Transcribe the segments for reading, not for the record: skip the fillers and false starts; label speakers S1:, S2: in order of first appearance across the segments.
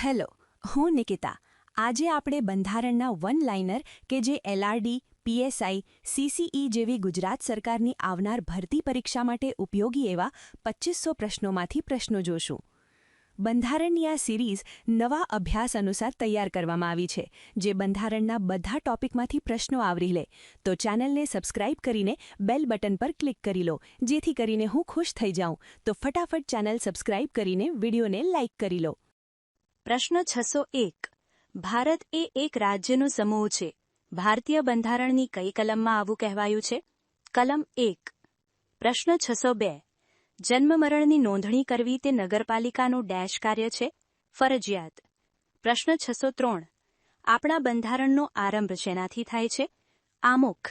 S1: Hello, હું નિકિતા. આજે આપણે બંધારણના વન લાઇનર કે જે એલઆરડી, પીએસઆઈ, સીસીઈ જેવી ગુજરાત સરકારની આવનાર ભરતી પરીક્ષા માટે ઉપયોગી એવા 2500 પ્રશ્નોમાંથી પ્રશ્નો જોશું. બંધારણની આ સિરીઝ નવા અભ્યાસ અનુસાર તૈયાર કરવામાં આવી છે, જે બંધારણના બધા ટોપિકમાંથી પ્રશ્નો આવરી લે. તો ચેનલને સબસ્ક્રાઇબ કરીને બેલ બટન પર ક્લિક કરી લો, જેથી કરીને હું ખુશ થઈ જાઉં. તો ફટાફટ ચેનલ સબસ્ક્રાઇબ કરીને વિડીયોને લાઇક કરી લો.
S2: પ્રશ્ન 601. ભારત એ એક રાજ્યનો સમૂહ છે. ભારતીય બંધારણની કઈ કલમમાં આવું કહેવાયું છે? કલમ 1. પ્રશ્ન 602. જન્મ-મરણની નોંધણી કરવી તે નગરપાલિકાનું ડેશ કાર્ય છે? ફરજિયાત. પ્રશ્ન 603. આપણા બંધારણનો આરંભ શેનાથી થાય છે? આમુખ.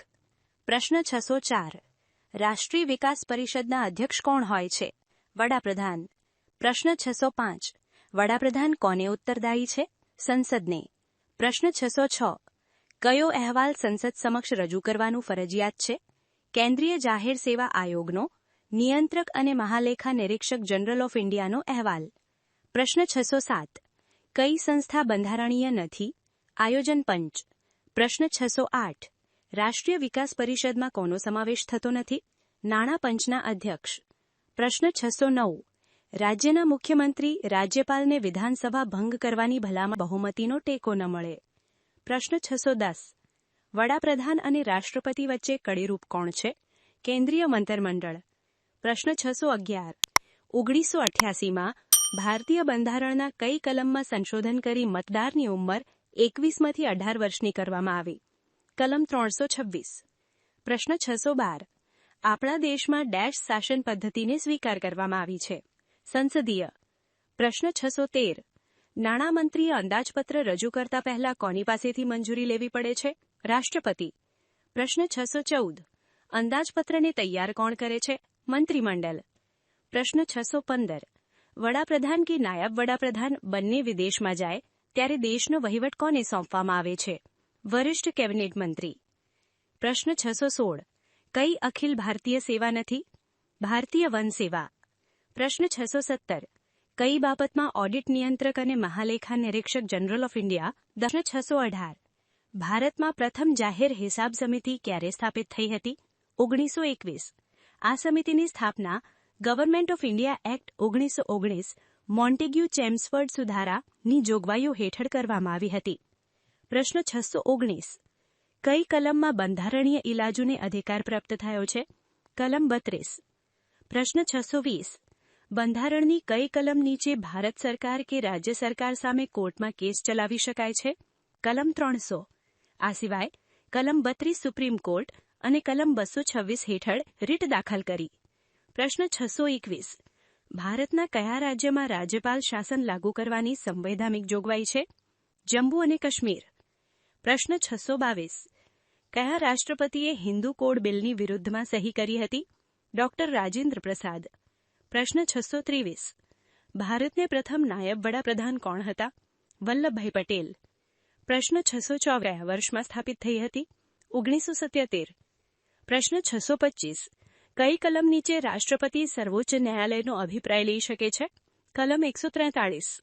S2: પ્રશ્ન 604. રાષ્ટ્રીય વિકાસ પરિષદના અધ્યક્ષ કોણ હોય છે? વડાપ્રધાન. પ્રશ્ન 605. વડાપ્રધાન કોને ઉત્તરદાયી છે? સંસદને. પ્રશ્ન 606. કયો અહેવાલ સંસદ સમક્ષ રજૂ કરવાનું ફરજિયાત છે? કેન્દ્રીય જાહેર સેવા આયોગનો, નિયંત્રક અને મહાલેખા નિરીક્ષક જનરલ ઓફ ઇન્ડિયાનો અહેવાલ. પ્રશ્ન 607. કઈ સંસ્થા બંધારણીય નથી? આયોજન પંચ. પ્રશ્ન 608. રાષ્ટ્રીય વિકાસ પરિષદમાં કોનો સમાવેશ થતો નથી? નાણાં પંચના અધ્યક્ષ. પ્રશ્ન 609. રાજ્યના મુખ્યમંત્રી રાજ્યપાલને વિધાનસભા ભંગ કરવાની ભલામણ બહુમતીનો ટેકો ન મળે. પ્રશ્ન 610. વડાપ્રધાન અને રાષ્ટ્રપતિ વચ્ચે કડીરૂપ કોણ છે? કેન્દ્રીય મંત્રીમંડળ. પ્રશ્ન 611. 1988માં ભારતીય બંધારણના કઈ કલમમાં સંશોધન કરી મતદારની ઉંમર 21માંથી 18 વર્ષની કરવામાં આવી? કલમ 326. પ્રશ્ન 612. આપણા દેશમાં ડેશ શાસન પદ્ધતિને સ્વીકાર કરવામાં આવી છે? સંસદીય. પ્રશ્ન 613. નાણામંત્રીએ અંદાજપત્ર રજૂ કરતા પહેલા કોની પાસેથી મંજૂરી લેવી પડે છે? રાષ્ટ્રપતિ. પ્રશ્ન 614. અંદાજપત્રને તૈયાર કોણ કરે છે? મંત્રીમંડળ. પ્રશ્ન 615. વડાપ્રધાન કે નાયબ વડાપ્રધાન બંને વિદેશમાં જાય ત્યારે દેશનો વહીવટ કોને સોંપવામાં આવે છે? વરિષ્ઠ કેબિનેટ મંત્રી. પ્રશ્ન 616. કઈ અખિલ ભારતીય સેવા નથી? ભારતીય વન સેવા. પ્રશ્ન 617. કઈ બાબતમાં ઓડિટ નિયંત્રક અને મહાલેખા નિરીક્ષક જનરલ ઓફ ઇન્ડિયા? પ્રશ્ન 618. ભારતમાં પ્રથમ જાહેર હિસાબ સમિતિ ક્યારે સ્થાપિત થઈ હતી? 1921. આ સમિતિની સ્થાપના government of India act 1919 Montagu ચેમ્સફર્ડ સુધારાની જોગવાઈઓ હેઠળ કરવામાં આવી હતી. પ્રશ્ન 619. કઈ કલમમાં બંધારણીય ઇલાજોને અધિકાર પ્રાપ્ત થયો છે? કલમ 32. પ્રશ્ન 620. બંધારણની કઈ કલમ નીચે ભારત સરકાર કે રાજ્ય સરકાર સામે કોર્ટમાં કેસ ચલાવી શકાય છે? કલમ 300. આ સિવાય કલમ 32 સુપ્રીમ કોર્ટ અને કલમ 226 હેઠળ રીટ દાખલ કરી. પ્રશ્ન 621. ભારતના કયા રાજ્યમાં રાજ્યપાલ શાસન લાગુ કરવાની સંવૈધાનિક જોગવાઈ છે? જમ્મુ અને કાશ્મીર. પ્રશ્ન 622. કયા રાષ્ટ્રપતિએ હિન્દુ કોડ બિલની વિરુદ્ધમાં સહી કરી હતી? ડોક્ટર રાજેન્દ્ર પ્રસાદ. પ્રશ્ન 623. ભારતને પ્રથમ નાયબ વડાપ્રધાન કોણ હતા? વલ્લભભાઈ પટેલ. પ્રશ્ન 604. વર્ષમાં સ્થાપિત થઈ હતી? 1977. પ્રશ્ન 625. કઈ કલમ નીચે રાષ્ટ્રપતિ સર્વોચ્ચ ન્યાયાલયનો અભિપ્રાય લઈ શકે છે? કલમ 143.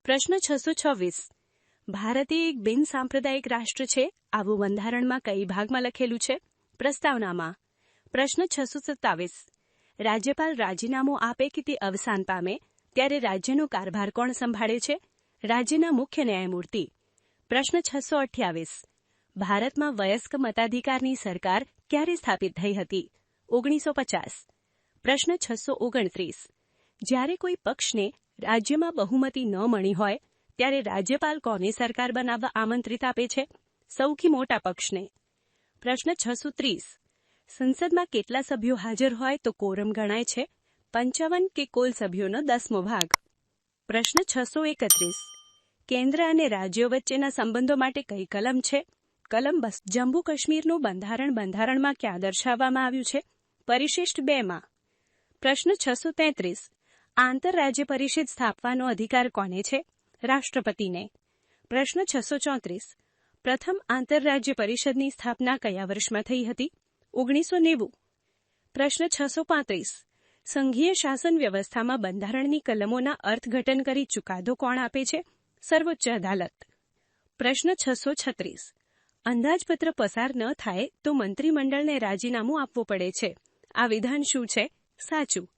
S2: પ્રશ્ન 626. ભારત એક બિન સાંપ્રદાયિક રાષ્ટ્ર છે આવું બંધારણમાં કઈ ભાગમાં લખેલું છે? પ્રસ્તાવનામાં. પ્રશ્ન 627. રાજ્યપાલ રાજીનામું આપે કે તે અવસાન પામે ત્યારે રાજ્યનો કારભાર કોણ સંભાળે છે? રાજ્યના મુખ્ય ન્યાયમૂર્તિ. પ્રશ્ન 628. ભારતમાં વયસ્ક મતાધિકારની સરકાર ક્યારે સ્થાપિત થઈ હતી? 1950. પ્રશ્ન 629. જ્યારે કોઈ પક્ષને રાજ્યમાં બહુમતી ન મળી હોય ત્યારે રાજ્યપાલ કોને સરકાર બનાવવા આમંત્રિત આપે છે? સૌથી મોટા પક્ષને. પ્રશ્ન 630. સંસદમાં કેટલા સભ્યો હાજર હોય તો કોરમ ગણાય છે? 55 કે કુલ સભ્યોનો 10મો ભાગ. પ્રશ્ન 631. કેન્દ્ર અને રાજ્યો વચ્ચેના સંબંધો માટે કઈ કલમ છે? કલમ 2. જમ્મુ કાશ્મીરનું બંધારણમાં ક્યાં દર્શાવવામાં આવ્યું છે? પરિશિષ્ટ 2માં. પ્રશ્ન 633. આંતરરાજ્ય પરિષદ સ્થાપવાનો અધિકાર કોને છે? રાષ્ટ્રપતિને. પ્રશ્ન 634. પ્રથમ આંતરરાજ્ય પરિષદની સ્થાપના કયા વર્ષમાં થઈ હતી? 1990. પ્રશ્ન 635. સંઘીય શાસન વ્યવસ્થામાં બંધારણની કલમોના અર્થઘટન કરી ચુકાદો કોણ આપે છે?
S3: સર્વોચ્ચ અદાલત. પ્રશ્ન 636. અંદાજપત્ર પસાર ન થાય તો મંત્રીમંડળને રાજીનામું આપવું પડે છે. આ વિધાન શું છે? સાચું.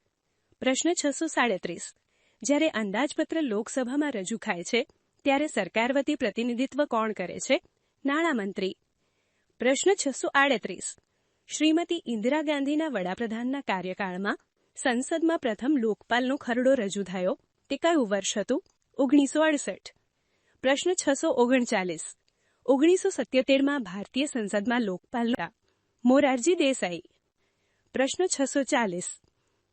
S3: પ્રશ્ન 637. જ્યારે અંદાજપત્ર લોકસભામાં રજૂ થાય છે ત્યારે સરકાર વતી પ્રતિનિધિત્વ કોણ કરે છે? નાણામંત્રી. પ્રશ્ન 638. શ્રીમતી ઇન્દિરા ગાંધીના વડાપ્રધાનના કાર્યકાળમાં સંસદમાં પ્રથમ લોકપાલનો ખરડો રજૂ થયો તે કયું વર્ષ હતું? 1968. પ્રશ્ન 639. 1977માં ભારતીય સંસદમાં લોકપાલ મોરારજી દેસાઈ. પ્રશ્ન 640.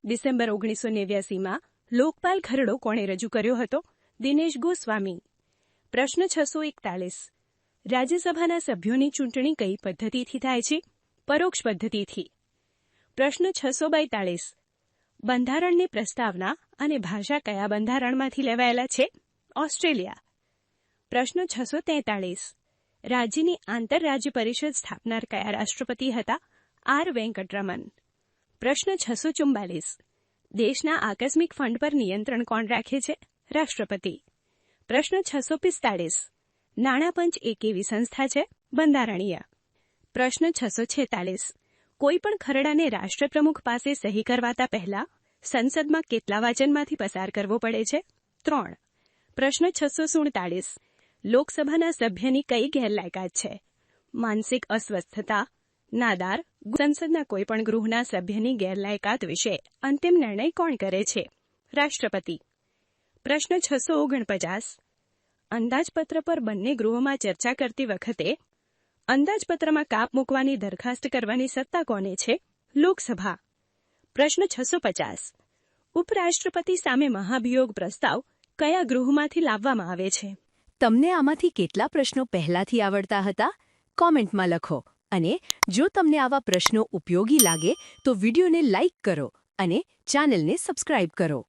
S3: ડિસેમ્બર 1989માં લોકપાલ ખરડો કોણે રજૂ કર્યો હતો? દિનેશ ગોસ્વામી. પ્રશ્ન 641. રાજ્યસભાના સભ્યોની ચૂંટણી કઈ પદ્ધતિથી થાય છે? પરોક્ષ પદ્ધતિથી. પ્રશ્ન 642. બંધારણની પ્રસ્તાવના અને ભાષા કયા બંધારણમાંથી લેવાયેલા છે? ઓસ્ટ્રેલિયા. પ્રશ્ન 643. રાજ્યની આંતરરાજ્ય પરિષદ સ્થાપનાર કયા રાષ્ટ્રપતિ હતા? આર વેંકટરમન. પ્રશ્ન 644. દેશના આકસ્મિક ફંડ પર નિયંત્રણ કોણ રાખે છે? રાષ્ટ્રપતિ. પ્રશ્ન 645. નાણાપંચ એક એવી સંસ્થા છે? બંધારણીય. પ્રશ્ન 646. કોઈપણ ખરડાને રાષ્ટ્રપ્રમુખ પાસે સહી કરવાતા પહેલા સંસદમાં કેટલા વાચનમાંથી પસાર કરવો પડે છે? 3. પ્રશ્ન 647. લોકસભાના સભ્યની કઈ ગેરલાયકાત છે? માનસિક અસ્વસ્થતા, નાદાર. સંસદના કોઈપણ ગૃહના સભ્યની ગેરલાયકાત વિશે અંતિમ નિર્ણય કોણ કરે છે? રાષ્ટ્રપતિ. પ્રશ્ન 649. અંદાજપત્ર પર બંને ગૃહોમાં ચર્ચા કરતી વખતે અંદાજપત્રમાં કાપ મૂકવાની દરખાસ્ત કરવાની સત્તા કોને છે? લોકસભા. પ્રશ્ન 650. ઉપરાષ્ટ્રપતિ સામે મહાભિયોગ પ્રસ્તાવ કયા ગૃહમાંથી લાવવામાં આવે છે?
S1: તમને આમાંથી કેટલા પ્રશ્નો પહેલાથી આવડતા હતા? કોમેન્ટમાં લખો. અને જો તમને આવા પ્રશ્નો ઉપયોગી લાગે તો વિડીયોને લાઇક કરો અને ચેનલને સબસ્ક્રાઇબ કરો.